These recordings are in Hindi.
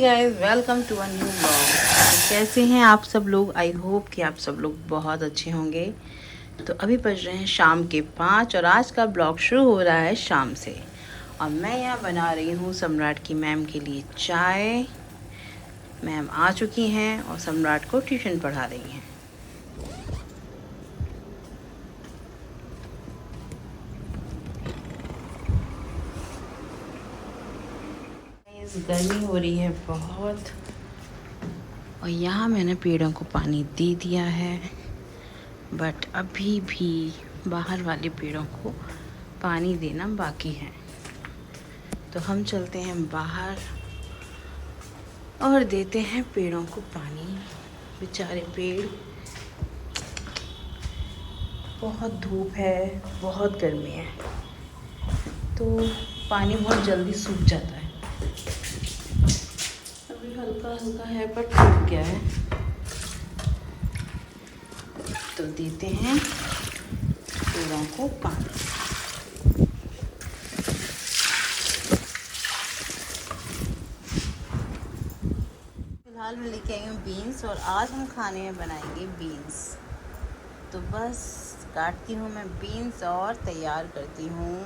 Guys welcome to a new blog. कैसे हैं आप सब लोग? आई होप कि आप सब लोग बहुत अच्छे होंगे। तो अभी बज रहे हैं शाम के 5 और आज का ब्लॉग शुरू हो रहा है शाम से। और मैं यहाँ बना रही हूँ सम्राट की मैम के लिए चाय। मैम आ चुकी हैं और सम्राट को ट्यूशन पढ़ा रही हैं। गर्मी हो रही है बहुत और यहाँ मैंने पेड़ों को पानी दे दिया है, बट अभी भी बाहर वाले पेड़ों को पानी देना बाकी है। तो हम चलते हैं बाहर और देते हैं पेड़ों को पानी। बेचारे पेड़, बहुत धूप है, बहुत गर्मी है, तो पानी बहुत जल्दी सूख जाता है। अभी हल्का हल्का है पर सूख गया है, तो देते हैं पेड़ों को पानी। फिलहाल मैं लेके आई हूँ बीन्स और आज हम खाने में बनाएंगे बीन्स। तो बस काटती हूँ मैं बीन्स और तैयार करती हूँ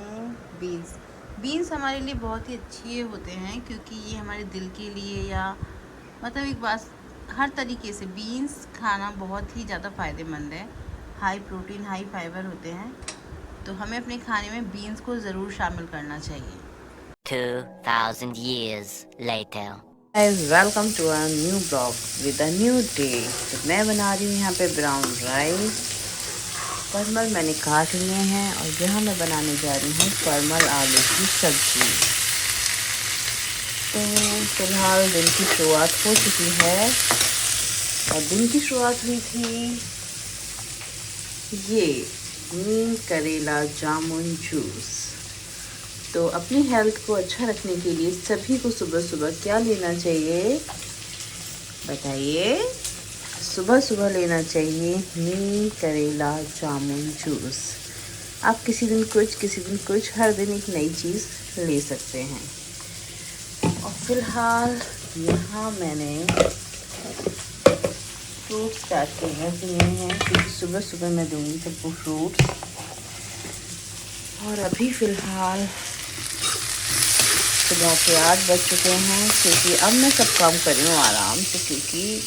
बीन्स। बीन्स हमारे लिए बहुत ही अच्छे होते हैं क्योंकि ये हमारे दिल के लिए या मतलब एक बात, हर तरीके से बीन्स खाना बहुत ही ज़्यादा फ़ायदेमंद है। हाई प्रोटीन हाई फाइबर होते हैं, तो हमें अपने खाने में बीन्स को ज़रूर शामिल करना चाहिए। 2000 years later. Guys, welcome to a new blog with a new day। तो मैं बना रही हूँ यहाँ पे ब्राउन राइस। परमल मैंने काट लिए हैं और यहाँ मैं बनाने जा रही हूँ परमल आलू की सब्जी। तो फिलहाल दिन की शुरुआत हो चुकी है और दिन की शुरुआत हुई थी ये नीम करेला जामुन जूस। तो अपनी हेल्थ को अच्छा रखने के लिए सभी को सुबह सुबह क्या लेना चाहिए बताइए? सुबह सुबह लेना चाहिए नीम करेला जामुन जूस। आप किसी दिन कुछ हर दिन एक नई चीज़ ले सकते हैं। और फिलहाल यहाँ मैंने फ्रूट्स काट के रख लिए हैं क्योंकि सुबह सुबह मैं दूँगी सबको फ्रूट्स। और अभी फ़िलहाल सुबह के 8 बज चुके हैं क्योंकि अब मैं सब काम कर रही हूँ आराम से क्योंकि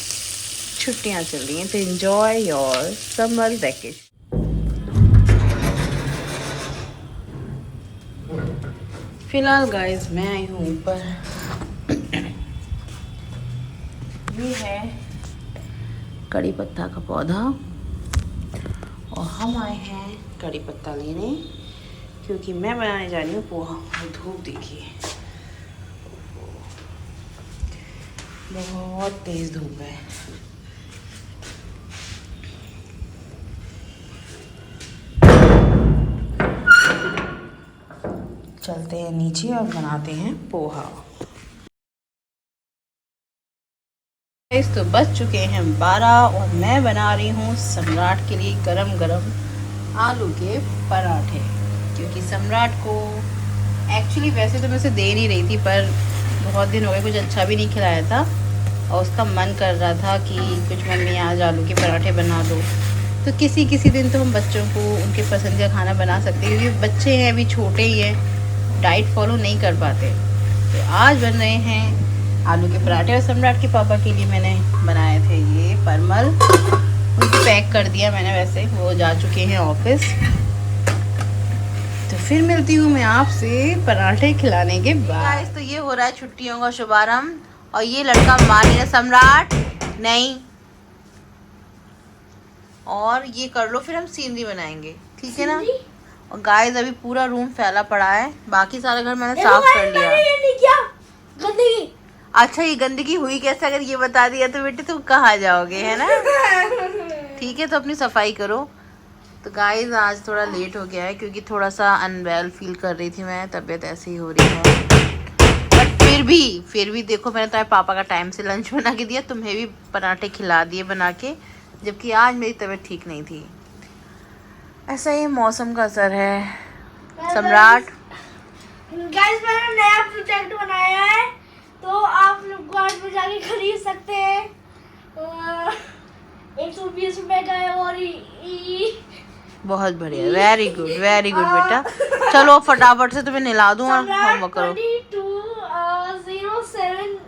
छुट्टियाँ चल रही हैं। तो एंजॉय योर समर वैकेशन। फिलहाल गाइस मैं आई हूँ ऊपर। ये है कड़ी पत्ता का पौधा और हम आए हैं कड़ी पत्ता लेने क्योंकि मैं बनाने जा रही हूँ पोहा। और धूप देखिए, बहुत तेज़ धूप है। चलते हैं नीचे और बनाते हैं पोहा। तो बज चुके हैं 12 और मैं बना रही हूँ सम्राट के लिए गरम गरम आलू के पराठे। क्योंकि सम्राट को एक्चुअली वैसे तो मैं उसे दे नहीं रही थी, पर बहुत दिन हो गए कुछ अच्छा भी नहीं खिलाया था और उसका मन कर रहा था कि कुछ मम्मी आज आलू के पराठे बना दो। तो किसी किसी दिन तो हम बच्चों को उनके पसंद का खाना बना सकते हैं क्योंकि बच्चे हैं, अभी छोटे ही हैं, डाइट फॉलो नहीं कर पाते। तो आज बन रहे हैं आलू के पराठे और सम्राट के पापा के लिए मैंने बनाए थे ये परमल। उनको पैक कर दिया मैंने, वैसे वो जा चुके हैं ऑफिस। तो फिर मिलती हूँ मैं आपसे पराठे खिलाने के बाद। तो ये हो रहा है छुट्टियों का शुभारंभ और ये लड़का मान रहा सम्राट नहीं, और ये कर लो फिर हम सीनरी बनाएंगे, ठीक है ना? और गाइस अभी पूरा रूम फैला पड़ा है, बाकी सारा घर मैंने साफ कर लिया। गंदगी। अच्छा ये गंदगी हुई कैसे? अगर ये बता दिया तो बेटे तुम कहाँ जाओगे, है ना? ठीक है, तो अपनी सफाई करो। तो गाइस आज थोड़ा लेट हो गया है क्योंकि थोड़ा सा अनवेल फील कर रही थी मैं, तबीयत ऐसी ही हो रही है। बट फिर भी देखो, मैंने तुम्हारे पापा का टाइम से लंच बना के दिया, तुम्हें भी पराठे खिला दिए बना के, जबकि आज मेरी तबीयत ठीक नहीं थी। ऐसा ही मौसम का असर है। सम्राट गाइस मैंने नया प्रोजेक्ट बनाया है तो आप फ्लिपकार्ट में जाके खरीद सकते हैं। 120 रुपए का है और बहुत बढ़िया, वेरी गुड बेटा। चलो फटाफट से तुम्हें नहला दूं और होमवर्क करो। 2207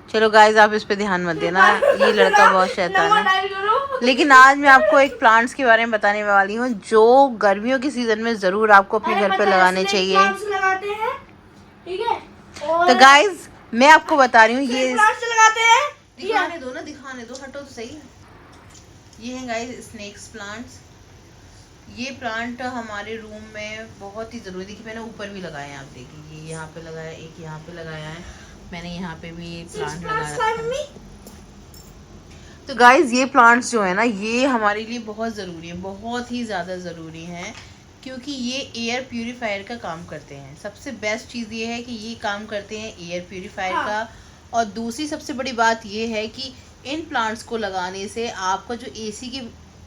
चलो गाइस, आप इस पे ध्यान मत देना, ये लड़का बहुत शैतान नंबर है। डायल करो। लेकिन आज मैं आपको एक प्लांट्स के बारे में बताने वाली हूँ जो गर्मियों के सीजन में जरूर आपको अपने घर पे लगाने चाहिए। प्लांट्स लगाते हैं, ठीक है। और तो गाइस मैं आपको बता रही हूँ, ये प्लांट्स लगाते हैं। दिखाने दो, हटो तो सही। ये है गाइस स्नेक्स प्लांट्स। ये प्लांट हमारे रूम में बहुत ही जरूरी, देखिए मैंने ऊपर भी लगाए हैं, आप देखिए ये यहाँ पे लगाया, एक यहाँ पे लगाया है, मैंने यहाँ पे भी प्लांट लगा रखा है। तो गाइज ये प्लांट्स जो है ना, ये हमारे लिए बहुत ज़रूरी है, बहुत ही ज़्यादा ज़रूरी है, क्योंकि ये एयर प्यूरीफायर का काम करते हैं। सबसे बेस्ट चीज़ ये है कि ये काम करते हैं एयर प्यूरीफायर का। और दूसरी सबसे बड़ी बात ये है कि इन प्लांट्स को लगाने से आपका जो एसी के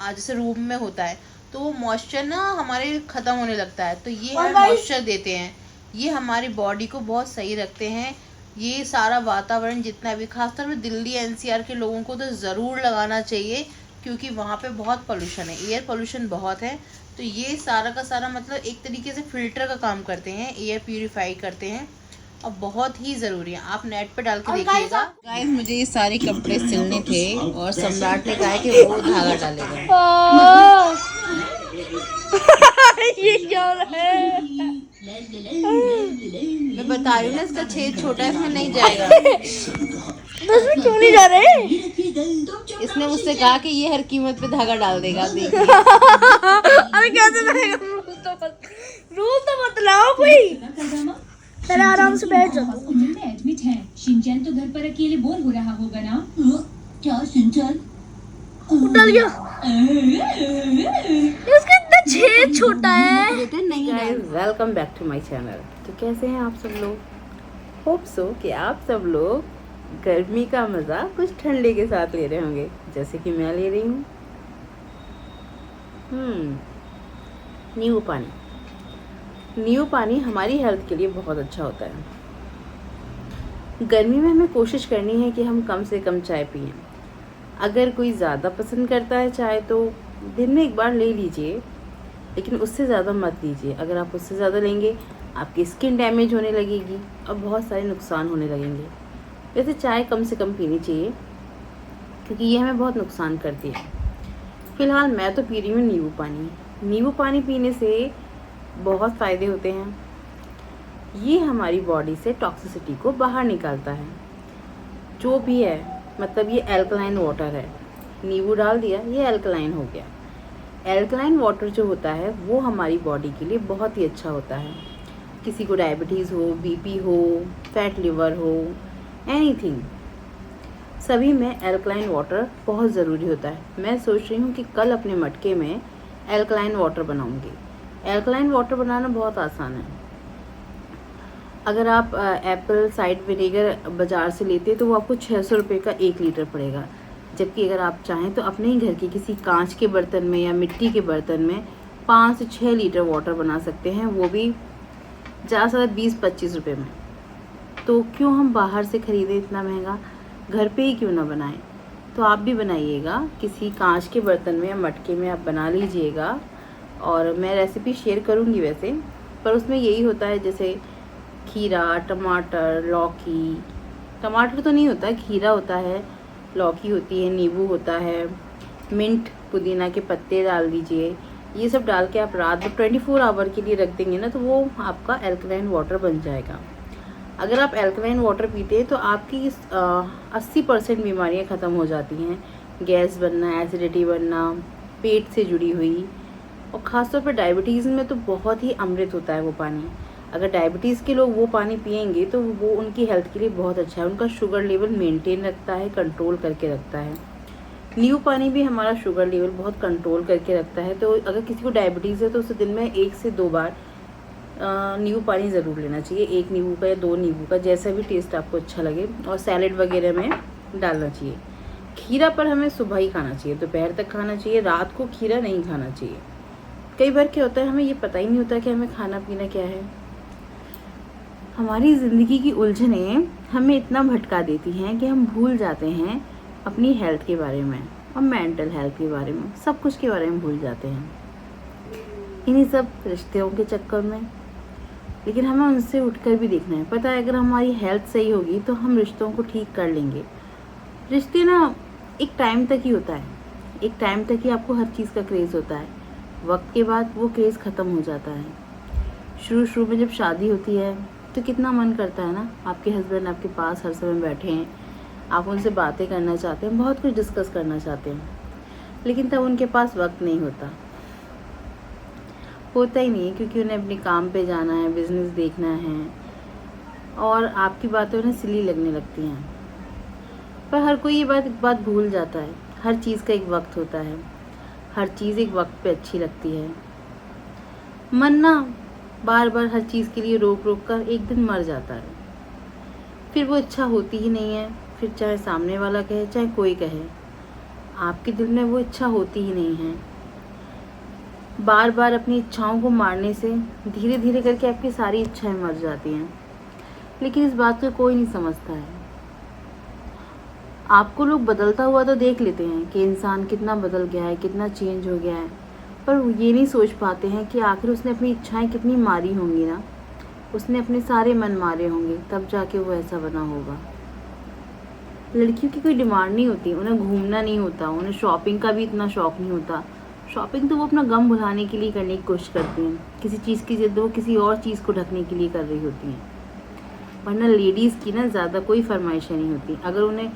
जैसे रूम में होता है तो वो मॉइस्चर ना हमारे ख़त्म होने लगता है, तो ये हमें मॉइस्चर देते हैं, ये हमारी बॉडी को बहुत सही रखते हैं। ये सारा वातावरण जितना भी, खासतौर पर दिल्ली एनसीआर के लोगों को तो ज़रूर लगाना चाहिए, क्योंकि वहाँ पे बहुत पोल्यूशन है, एयर पोल्यूशन बहुत है। तो ये सारा का सारा मतलब एक तरीके से फिल्टर का काम करते हैं, एयर प्यूरीफाई करते हैं, और बहुत ही ज़रूरी है। आप नेट पे डाल के देखिएगा। गाइस मुझे ये सारे कपड़े सिलने थे और सम्राट ने कहा कि वो धागा डालेगा। ये क्या है? मैं बता रही हूँ ना, इसका छेद छोटा है, इसमें नहीं जाएगा। इसमें क्यों नहीं जा रहे? इसने मुझसे कहा कि ये हर कीमत पे धागा डाल देगा, देखिए। अरे कैसे लगेगा? रूल तो बतलाओ कोई। चलो आराम से बैठ जाओ। हॉस्पिटल में एडमिट है। शिनचैन तो घर पर अकेले बोर हो रहा होगा ना? क्या शिनचैन? डल गया। इसका इतना छेद छोटा है। Welcome back to my channel. तो कैसे हैं आप सब लोग? होप सो कि आप सब लोग गर्मी का मज़ा कुछ ठंडे के साथ ले रहे होंगे, जैसे कि मैं ले रही हूँ। नींबू पानी हमारी हेल्थ के लिए बहुत अच्छा होता है। गर्मी में हमें कोशिश करनी है कि हम कम से कम चाय पिएं। अगर कोई ज़्यादा पसंद करता है चाय तो दिन में एक बार ले लीजिए, लेकिन उससे ज़्यादा मत लीजिए। अगर आप उससे ज़्यादा लेंगे आपकी स्किन डैमेज होने लगेगी और बहुत सारे नुकसान होने लगेंगे। वैसे चाय कम से कम पीनी चाहिए, क्योंकि ये हमें बहुत नुकसान करती है। फ़िलहाल मैं तो पी रही हूँ नींबू पानी। नींबू पानी पीने से बहुत फ़ायदे होते हैं। ये हमारी बॉडी से टॉक्सिसिटी को बाहर निकालता है, जो भी है। मतलब ये एल्कलाइन वाटर है, नींबू डाल दिया ये एल्कलाइन हो गया। एल्कलाइन वाटर जो होता है वो हमारी बॉडी के लिए बहुत ही अच्छा होता है। किसी को डायबिटीज़ हो, बीपी हो, फैट लिवर हो, एनीथिंग, सभी में एल्कलाइन वाटर बहुत ज़रूरी होता है। मैं सोच रही हूँ कि कल अपने मटके में एल्कलाइन वाटर बनाऊँगी। एल्कलाइन वाटर बनाना बहुत आसान है। अगर आप एप्पल साइडर विनेगर बाज़ार से लेते तो वो आपको 600 रुपये का 1 लीटर पड़ेगा, जबकि अगर आप चाहें तो अपने ही घर के किसी कांच के बर्तन में या मिट्टी के बर्तन में 5 से 6 लीटर वाटर बना सकते हैं, वो भी ज़्यादा से ज़्यादा 20-25 रुपये में। तो क्यों हम बाहर से ख़रीदें इतना महंगा, घर पे ही क्यों ना बनाएं। तो आप भी बनाइएगा, किसी कांच के बर्तन में या मटके में आप बना लीजिएगा। और मैं रेसिपी शेयर करूँगी वैसे, पर उसमें यही होता है जैसे खीरा, टमाटर, लौकी, टमाटर तो नहीं होता, खीरा होता है, लौकी होती है, नींबू होता है, मिंट, पुदीना के पत्ते डाल दीजिए। ये सब डाल के आप रात में 24 आवर के लिए रख देंगे ना, तो वो आपका एल्कलाइन वाटर बन जाएगा। अगर आप एल्कलाइन वाटर पीते हैं तो आपकी 80% बीमारियां ख़त्म हो जाती हैं। गैस बनना, एसिडिटी बनना, पेट से जुड़ी हुई, और ख़ासतौर पर डायबिटीज़ में तो बहुत ही अमृत होता है वो पानी। अगर डायबिटीज़ के लोग वो पानी पिएंगे तो वो उनकी हेल्थ के लिए बहुत अच्छा है। उनका शुगर लेवल मेंटेन रखता है, कंट्रोल करके रखता है। नींबू पानी भी हमारा शुगर लेवल बहुत कंट्रोल करके रखता है। तो अगर किसी को डायबिटीज़ है तो उसे दिन में 1 से 2 बार नींबू पानी ज़रूर लेना चाहिए, 1 नींबू का या 2 नींबू का, जैसा भी टेस्ट आपको अच्छा लगे, और सैलेड वगैरह में डालना चाहिए। खीरा पर हमें सुबह ही खाना चाहिए, दोपहर तक खाना चाहिए, रात को खीरा नहीं खाना चाहिए। कई बार क्या होता है, हमें ये पता ही नहीं होता कि हमें खाना पीना क्या है। हमारी ज़िंदगी की उलझनें हमें इतना भटका देती हैं कि हम भूल जाते हैं अपनी हेल्थ के बारे में और मेंटल हेल्थ के बारे में, सब कुछ के बारे में भूल जाते हैं इन्हीं सब रिश्तों के चक्कर में। लेकिन हमें उनसे उठकर भी देखना है। पता है, अगर हमारी हेल्थ सही होगी तो हम रिश्तों को ठीक कर लेंगे। रिश्ते ना एक टाइम तक ही होता है, एक टाइम तक ही आपको हर चीज़ का क्रेज़ होता है। वक्त के बाद वो क्रेज़ ख़त्म हो जाता है। शुरू में जब शादी होती है तो कितना मन करता है ना, आपके हस्बैंड आपके पास हर समय बैठे हैं, आप उनसे बातें करना चाहते हैं, बहुत कुछ डिस्कस करना चाहते हैं, लेकिन तब उनके पास वक्त नहीं होता ही नहीं है, क्योंकि उन्हें अपने काम पे जाना है, बिजनेस देखना है और आपकी बातें उन्हें सिली लगने लगती हैं। पर हर कोई ये बात भूल जाता है, हर चीज़ का एक वक्त होता है, हर चीज़ एक वक्त पे अच्छी लगती है। मन ना बार बार हर चीज़ के लिए रोक कर एक दिन मर जाता है, फिर वो इच्छा होती ही नहीं है। फिर चाहे सामने वाला कहे चाहे कोई कहे, आपके दिल में वो इच्छा होती ही नहीं है। बार बार अपनी इच्छाओं को मारने से धीरे धीरे करके आपकी सारी इच्छाएं मर जाती हैं, लेकिन इस बात को कोई नहीं समझता है। आपको लोग बदलता हुआ तो देख लेते हैं कि इंसान कितना बदल गया है, कितना चेंज हो गया है, पर ये नहीं सोच पाते हैं कि आखिर उसने अपनी इच्छाएं कितनी मारी होंगी ना, उसने अपने सारे मन मारे होंगे, तब जाके वो ऐसा बना होगा। लड़कियों की कोई डिमांड नहीं होती, उन्हें घूमना नहीं होता, उन्हें शॉपिंग का भी इतना शौक नहीं होता। शॉपिंग तो वो अपना गम भुलाने के लिए करने की कोशिश करती हैं, किसी चीज़ की जिद वो किसी और चीज़ को ढकने के लिए कर रही होती हैं। वरना लेडीज़ की ना ज़्यादा कोई फरमाइशें नहीं होती। अगर उन्हें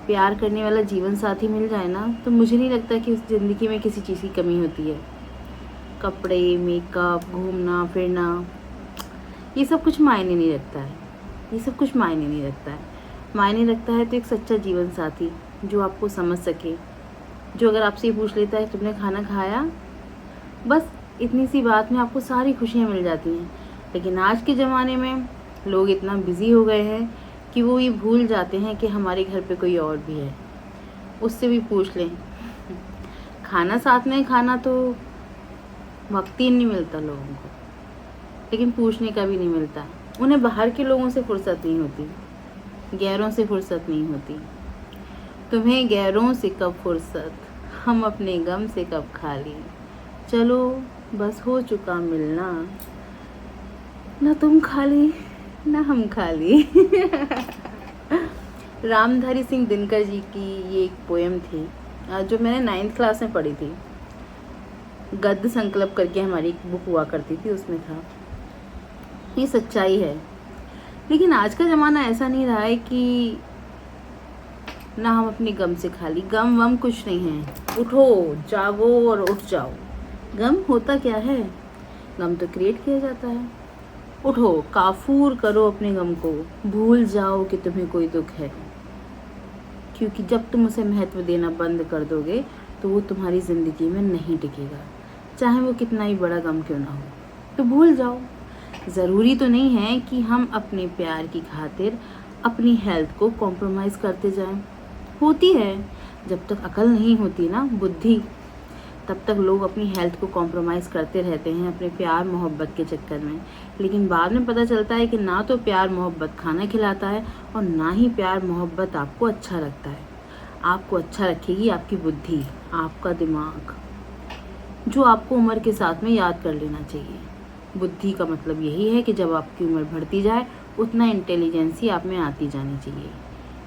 प्यार करने वाला जीवन साथी मिल जाए ना, तो मुझे नहीं लगता कि उस ज़िंदगी में किसी चीज़ की कमी होती है। कपड़े, मेकअप, घूमना फिरना, ये सब कुछ मायने नहीं रखता है, ये सब कुछ मायने नहीं रखता है। मायने रखता है तो एक सच्चा जीवन साथी जो आपको समझ सके, जो अगर आपसे ये पूछ लेता है तुमने खाना खाया, बस इतनी सी बात में आपको सारी खुशियाँ मिल जाती हैं। लेकिन आज के ज़माने में लोग इतना बिज़ी हो गए हैं कि वो ये भूल जाते हैं कि हमारे घर पे कोई और भी है, उससे भी पूछ लें। खाना साथ में खाना तो वक्त ही नहीं मिलता लोगों को, लेकिन पूछने का भी नहीं मिलता। उन्हें बाहर के लोगों से फुर्सत नहीं होती, गैरों से फुर्सत नहीं होती। तुम्हें गैरों से कब फुर्सत, हम अपने गम से कब खाली। चलो बस हो चुका मिलना, ना तुम खाली ना हम खाली। रामधारी सिंह दिनकर जी की ये एक पोएम थी जो मैंने 9th क्लास में पढ़ी थी। गद्य संकल्प करके हमारी एक बुक हुआ करती थी, उसमें था। ये सच्चाई है, लेकिन आज का ज़माना ऐसा नहीं रहा है कि ना हम अपने गम से खाली। गम वम कुछ नहीं है, उठो जागो और उठ जाओ। गम होता क्या है? गम तो क्रिएट किया जाता है। उठो, काफूर करो अपने गम को, भूल जाओ कि तुम्हें कोई दुख है, क्योंकि जब तुम उसे महत्व देना बंद कर दोगे तो वो तुम्हारी ज़िंदगी में नहीं टिकेगा, चाहे वो कितना ही बड़ा गम क्यों ना हो। तो भूल जाओ। ज़रूरी तो नहीं है कि हम अपने प्यार की खातिर अपनी हेल्थ को कॉम्प्रोमाइज़ करते जाएं। होती है, जब तक अकल नहीं होती ना, बुद्धि, तब तक लोग अपनी हेल्थ को कॉम्प्रोमाइज़ करते रहते हैं अपने प्यार मोहब्बत के चक्कर में। लेकिन बाद में पता चलता है कि ना तो प्यार मोहब्बत खाना खिलाता है और ना ही प्यार मोहब्बत आपको अच्छा लगता है। आपको अच्छा रखेगी आपकी बुद्धि, आपका दिमाग, जो आपको उम्र के साथ में याद कर लेना चाहिए। बुद्धि का मतलब यही है कि जब आपकी उम्र बढ़ती जाए उतना इंटेलिजेंसी आप में आती जानी चाहिए।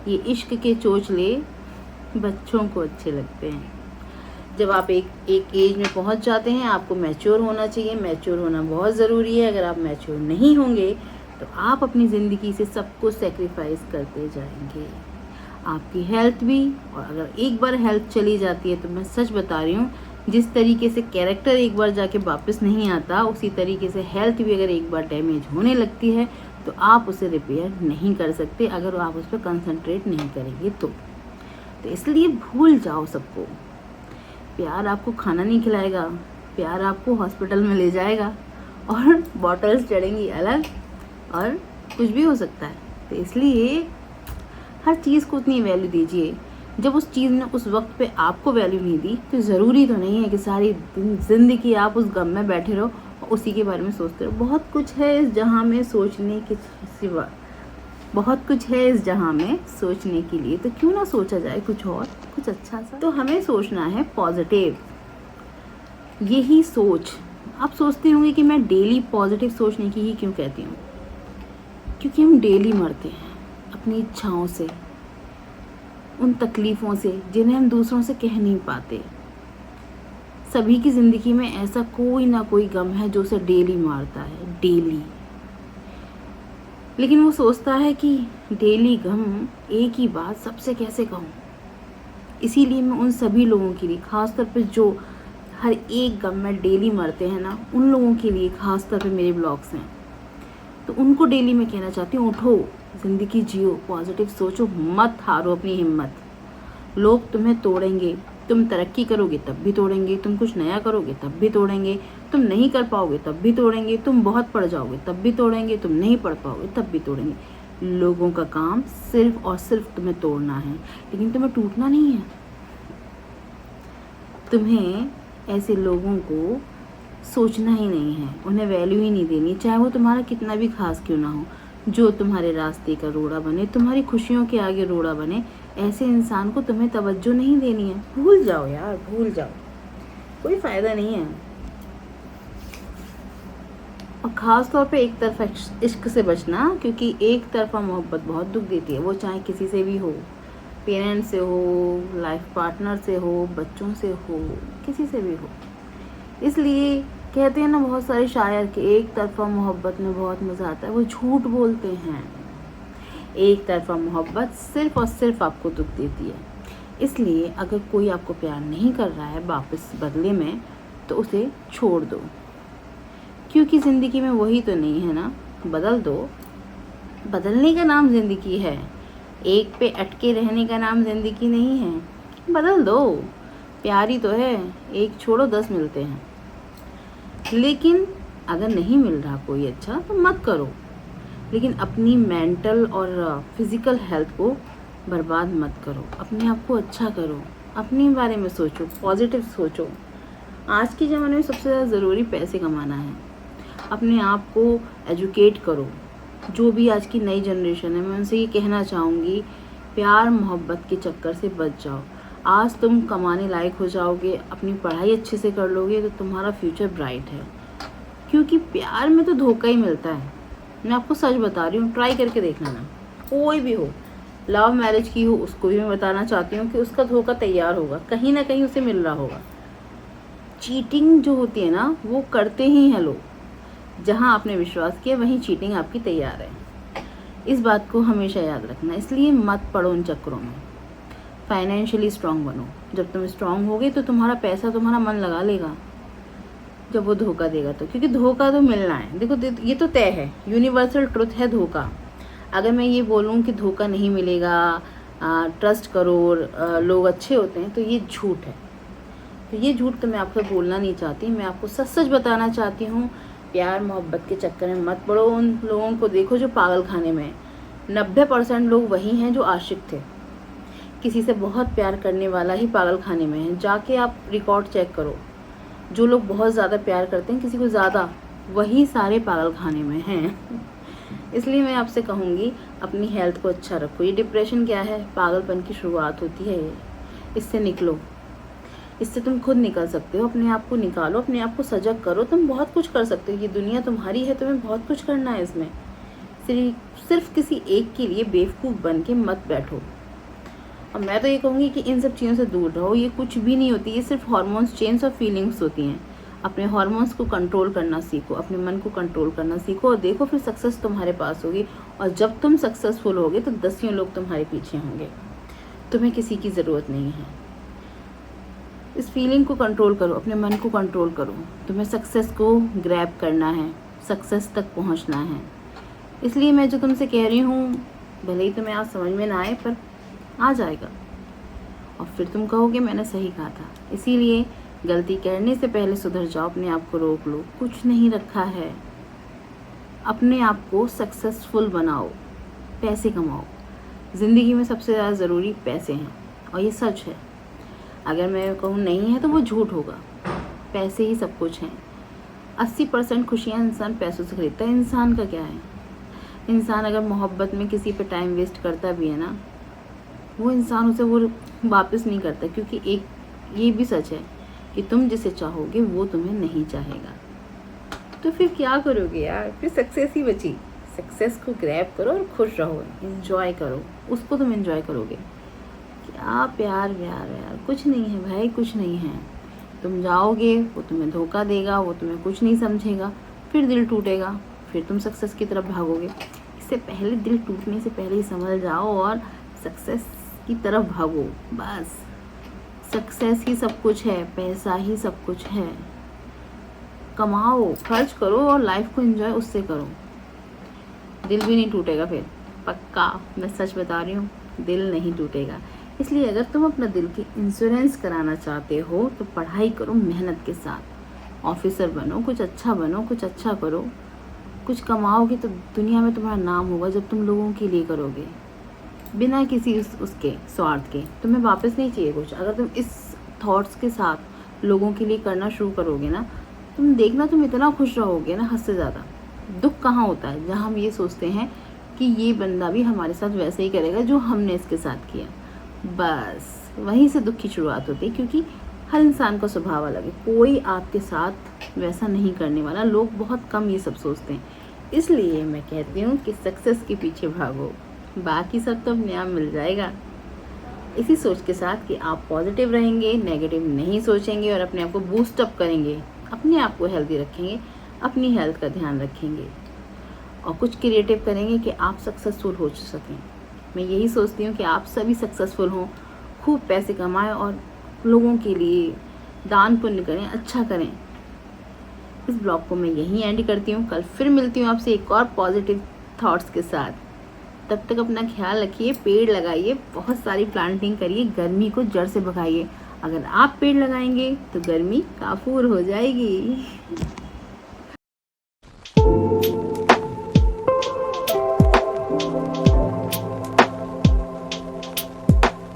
ये इश्क के चोचले बच्चों को अच्छे लगते हैं। जब आप एक एज में पहुंच जाते हैं आपको मैच्योर होना चाहिए। मैच्योर होना बहुत ज़रूरी है। अगर आप मैच्योर नहीं होंगे तो आप अपनी ज़िंदगी से सब कुछ सेक्रीफाइस करते जाएंगे, आपकी हेल्थ भी। और अगर एक बार हेल्थ चली जाती है तो मैं सच बता रही हूँ, जिस तरीके से कैरेक्टर एक बार जाके वापस नहीं आता, उसी तरीके से हेल्थ भी अगर एक बार डैमेज होने लगती है तो आप उसे रिपेयर नहीं कर सकते, अगर आप उस पर कंसंट्रेट नहीं करेंगे तो इसलिए भूल जाओ सबको। प्यार आपको खाना नहीं खिलाएगा, प्यार आपको हॉस्पिटल में ले जाएगा और बॉटल्स चढ़ेंगी अलग और कुछ भी हो सकता है। तो इसलिए हर चीज़ को उतनी वैल्यू दीजिए। जब उस चीज़ ने उस वक्त पे आपको वैल्यू नहीं दी तो ज़रूरी तो नहीं है कि सारी ज़िंदगी आप उस गम में बैठे रहो उसी के बारे में सोचते रहो। बहुत कुछ है इस जहाँ में सोचने के सिवा, बहुत कुछ है इस जहाँ में सोचने के लिए, तो क्यों ना सोचा जाए कुछ और, कुछ अच्छा सा। तो हमें सोचना है पॉजिटिव, यही सोच। आप सोचते होंगे कि मैं डेली पॉजिटिव सोचने की ही क्यों कहती हूँ, क्योंकि हम डेली मरते हैं अपनी इच्छाओं से, उन तकलीफ़ों से जिन्हें हम दूसरों से कह नहीं पाते। सभी की ज़िंदगी में ऐसा कोई ना कोई गम है जो उसे डेली मारता है, डेली। लेकिन वो सोचता है कि डेली गम, एक ही बात सबसे कैसे कहूँ। इसीलिए मैं उन सभी लोगों के लिए, ख़ास तौर पे जो हर एक गम में डेली मरते हैं ना, उन लोगों के लिए ख़ास तौर पे मेरे ब्लॉग्स हैं। तो उनको डेली मैं कहना चाहती हूँ, उठो, ज़िंदगी जियो, पॉजिटिव सोचो, मत हारो अपनी हिम्मत। लोग तुम्हें तोड़ेंगे, तुम तरक्की करोगे तब भी तोड़ेंगे, तुम कुछ नया करोगे तब भी तोड़ेंगे, तुम नहीं कर पाओगे तब भी तोड़ेंगे, तुम बहुत पढ़ जाओगे तब भी तोड़ेंगे, तुम नहीं पढ़ पाओगे तब भी तोड़ेंगे। लोगों का काम सिर्फ और सिर्फ तुम्हें तोड़ना है, लेकिन तुम्हें टूटना नहीं है। तुम्हें ऐसे लोगों को सोचना ही नहीं है, उन्हें वैल्यू ही नहीं देनी, चाहे वो तुम्हारा कितना भी खास क्यों ना हो। जो तुम्हारे रास्ते का रोड़ा बने, तुम्हारी खुशियों के आगे रोड़ा बने, ऐसे इंसान को तुम्हें तवज्जो नहीं देनी है। भूल जाओ यार, भूल जाओ, कोई फ़ायदा नहीं है। और ख़ास तौर पे एक तरफा इश्क से बचना, क्योंकि एक तरफा मोहब्बत बहुत दुख देती है। वो चाहे किसी से भी हो, पेरेंट्स से हो, लाइफ पार्टनर से हो, बच्चों से हो, किसी से भी हो। इसलिए कहते हैं ना बहुत सारे शायर कि एक तरफा मोहब्बत में बहुत मज़ा आता है, वो झूठ बोलते हैं। एक तरफा मोहब्बत सिर्फ़ और सिर्फ आपको दुख देती है। इसलिए अगर कोई आपको प्यार नहीं कर रहा है वापस बदले में, तो उसे छोड़ दो, क्योंकि ज़िंदगी में वही तो नहीं है ना। बदल दो, बदलने का नाम ज़िंदगी है, एक पे अटके रहने का नाम ज़िंदगी नहीं है। बदल दो, प्यार ही तो है, एक छोड़ो 10 मिलते हैं। लेकिन अगर नहीं मिल रहा कोई अच्छा तो मत करो, लेकिन अपनी मेंटल और फिज़िकल हेल्थ को बर्बाद मत करो। अपने आप को अच्छा करो, अपने बारे में सोचो, पॉजिटिव सोचो। आज के ज़माने में सबसे ज़्यादा ज़रूरी पैसे कमाना है। अपने आप को एजुकेट करो। जो भी आज की नई जनरेशन है, मैं उनसे ये कहना चाहूँगी, प्यार मोहब्बत के चक्कर से बच जाओ। आज तुम कमाने लायक हो जाओगे, अपनी पढ़ाई अच्छे से कर लोगे तो तुम्हारा फ्यूचर ब्राइट है। क्योंकि प्यार में तो धोखा ही मिलता है, मैं आपको सच बता रही हूँ। ट्राई करके देखना ना, कोई भी हो, लव मैरिज की हो, उसको भी मैं बताना चाहती हूँ कि उसका धोखा तैयार होगा, कहीं ना कहीं उसे मिल रहा होगा। चीटिंग जो होती है ना, वो करते ही हैं लोग। जहाँ आपने विश्वास किया वहीं चीटिंग आपकी तैयार है। इस बात को हमेशा याद रखना। इसलिए मत पड़ो उन चक्करों में। फाइनेंशियली स्ट्रांग बनो। जब तुम स्ट्रांग होगे तो तुम्हारा पैसा तुम्हारा मन लगा लेगा। जब वो धोखा देगा तो, क्योंकि धोखा तो मिलना है। देखो ये तो तय है, यूनिवर्सल ट्रुथ है धोखा। अगर मैं ये बोलूँ कि धोखा नहीं मिलेगा, ट्रस्ट करो, लोग अच्छे होते हैं, तो ये झूठ है। तो ये झूठ तो मैं आपको बोलना नहीं चाहती, मैं आपको सच सच बताना चाहती हूँ। प्यार मोहब्बत के चक्कर में मत पड़ो। उन लोगों को देखो जो पागल खाने में 90% लोग वही हैं जो आशिक थे। किसी से बहुत प्यार करने वाला ही पागल खाने में है। जाके आप रिकॉर्ड चेक करो, जो लोग बहुत ज़्यादा प्यार करते हैं किसी को ज़्यादा, वही सारे पागल खाने में हैं। इसलिए मैं आपसे कहूँगी, अपनी हेल्थ को अच्छा रखो। ये डिप्रेशन क्या है? पागलपन की शुरुआत होती है ये। इससे निकलो, इससे तुम खुद निकल सकते हो। अपने आप को निकालो, अपने आप को सजग करो। तुम बहुत कुछ कर सकते हो, ये दुनिया तुम्हारी है, तुम्हें बहुत कुछ करना है इसमें। सिर्फ किसी एक के लिए बेवकूफ़ बन के मत बैठो। और मैं तो ये कहूँगी कि इन सब चीज़ों से दूर रहो। ये कुछ भी नहीं होती, ये सिर्फ हार्मोन्स चेंज और फीलिंग्स होती हैं। अपने हार्मोन्स को कंट्रोल करना सीखो, अपने मन को कंट्रोल करना सीखो, और देखो फिर सक्सेस तुम्हारे पास होगी। और जब तुम सक्सेसफुल होगे तो 10 लोग तुम्हारे पीछे होंगे। तुम्हें किसी की ज़रूरत नहीं है। इस फीलिंग को कंट्रोल करो, अपने मन को कंट्रोल करो। तुम्हें सक्सेस को ग्रैब करना है, सक्सेस तक पहुंचना है। इसलिए मैं जो तुमसे कह रही हूँ, भले ही तुम्हें आज समझ में ना आए, पर आ जाएगा। और फिर तुम कहोगे मैंने सही कहा था। इसीलिए गलती करने से पहले सुधर जाओ, अपने आप को रोक लो। कुछ नहीं रखा है, अपने आप को सक्सेसफुल बनाओ, पैसे कमाओ। ज़िंदगी में सबसे ज़्यादा ज़रूरी पैसे हैं, और ये सच है। अगर मैं कहूँ नहीं है तो वो झूठ होगा। पैसे ही सब कुछ हैं। 80% खुशियाँ इंसान पैसों से खरीदता है। इंसान का क्या है, इंसान अगर मोहब्बत में किसी पे टाइम वेस्ट करता भी है ना, वो इंसान उसे वो वापस नहीं करता, क्योंकि एक ये भी सच है कि तुम जिसे चाहोगे वो तुम्हें नहीं चाहेगा। तो फिर क्या करोगे यार, फिर सक्सेस ही बची। सक्सेस को ग्रैब करो और खुश रहो, एंजॉय करो, उसको तुम एंजॉय करोगे। क्या प्यार व्यार यार, कुछ नहीं है भाई, कुछ नहीं है। तुम जाओगे, वो तुम्हें धोखा देगा, वो तुम्हें कुछ नहीं समझेगा, फिर दिल टूटेगा, फिर तुम सक्सेस की तरफ भागोगे। इससे पहले, दिल टूटने से पहले ही संभल जाओ और सक्सेस की तरफ भागो। बस सक्सेस ही सब कुछ है, पैसा ही सब कुछ है। कमाओ, खर्च करो और लाइफ को एंजॉय उससे करो। दिल भी नहीं टूटेगा फिर, पक्का मैं सच बता रही हूँ, दिल नहीं टूटेगा। इसलिए अगर तुम अपना दिल की इंश्योरेंस कराना चाहते हो तो पढ़ाई करो मेहनत के साथ, ऑफिसर बनो, कुछ अच्छा बनो, कुछ अच्छा करो, कुछ कमाओगे तो दुनिया में तुम्हारा नाम होगा जब तुम लोगों के लिए करोगे, बिना किसी उसके स्वार्थ के। तुम्हें वापस नहीं चाहिए कुछ। अगर तुम इस थॉट्स के साथ लोगों के लिए करना शुरू करोगे ना, तुम देखना तुम इतना खुश रहोगे ना, हद से ज़्यादा। दुख कहाँ होता है, जहाँ हम ये सोचते हैं कि ये बंदा भी हमारे साथ वैसे ही करेगा जो हमने इसके साथ किया, बस वहीं से दुख की शुरुआत होती है। क्योंकि हर इंसान का स्वभाव अलग है, कोई आपके साथ वैसा नहीं करने वाला। लोग बहुत कम ये सब सोचते हैं। इसलिए मैं कहती हूँ कि सक्सेस के पीछे भागो, बाकी सब तो अपने आप मिल जाएगा। इसी सोच के साथ कि आप पॉजिटिव रहेंगे, नेगेटिव नहीं सोचेंगे और अपने आप को बूस्ट अप करेंगे, अपने आप को हेल्दी रखेंगे, अपनी हेल्थ का ध्यान रखेंगे और कुछ क्रिएटिव करेंगे कि आप सक्सेसफुल हो सकें। मैं यही सोचती हूँ कि आप सभी सक्सेसफुल हों, खूब पैसे कमाएं और लोगों के लिए दान पुण्य करें, अच्छा करें। इस ब्लॉग को मैं यहीं एंड करती हूँ। कल फिर मिलती हूँ आपसे एक और पॉजिटिव थॉट्स के साथ। तब तक अपना ख्याल रखिए, पेड़ लगाइए, बहुत सारी प्लांटिंग करिए, गर्मी को जड़ से भगाइए। अगर आप पेड़ लगाएंगे तो गर्मी काफूर हो जाएगी।